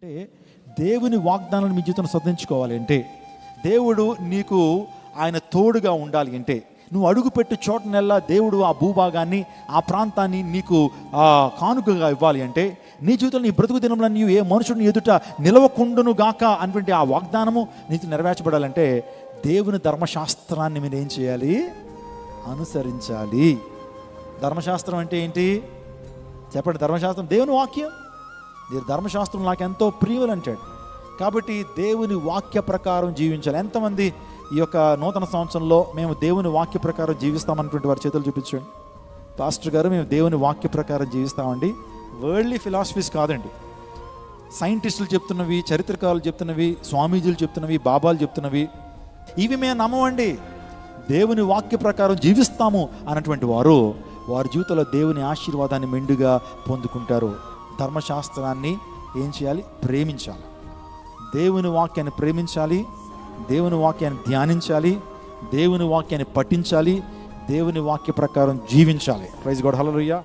అంటే దేవుని వాగ్దానాలను మీ జీవితంలో సాధించుకోవాలి అంటే, దేవుడు నీకు ఆయన తోడుగా ఉండాలి అంటే, నువ్వు అడుగుపెట్టు చోటనెల్లా దేవుడు ఆ భూభాగాన్ని, ఆ ప్రాంతాన్ని నీకు కానుకగా ఇవ్వాలి అంటే, నీ జీవితంలో నీ బ్రతుకు దినంలో నీవు ఏ మనుషుడిని ఎదుట నిలవకుండును గాక అటువంటి ఆ వాగ్దానము నీకు నెరవేర్చబడాలంటే, దేవుని ధర్మశాస్త్రాన్ని మీరు ఏం చేయాలి? అనుసరించాలి. ధర్మశాస్త్రం అంటే ఏంటి చెప్పండి? ధర్మశాస్త్రం దేవుని వాక్యం. ధర్మశాస్త్రం నాకు ఎంతో ప్రియములు అంటాడు. కాబట్టి దేవుని వాక్య ప్రకారం జీవించాలి. ఎంతమంది ఈ యొక్క నూతన సంవత్సరంలో మేము దేవుని వాక్య ప్రకారం జీవిస్తామన్నటువంటి వారి చేతులు చూపించండి. పాస్టర్ గారు, మేము దేవుని వాక్య ప్రకారం జీవిస్తామండి. వరల్డ్లీ ఫిలాసఫీస్ కాదండి, సైంటిస్టులు చెప్తున్నవి, చరిత్రకారులు చెప్తున్నవి, స్వామీజీలు చెప్తున్నవి, బాబాలు చెప్తున్నవి, ఇవి మేము నమ్మమండి. దేవుని వాక్య ప్రకారం జీవిస్తాము అన్నటువంటి వారి జీవితంలో దేవుని ఆశీర్వాదాన్ని మెండుగా పొందుకుంటారు. ధర్మశాస్త్రాన్ని ఏం చేయాలి? ప్రేమించాలి. దేవుని వాక్యాన్ని ప్రేమించాలి, దేవుని వాక్యాన్ని ధ్యానించాలి, దేవుని వాక్యాన్ని పఠించాలి, దేవుని వాక్య ప్రకారం జీవించాలి. Praise God. హల్లెలూయా.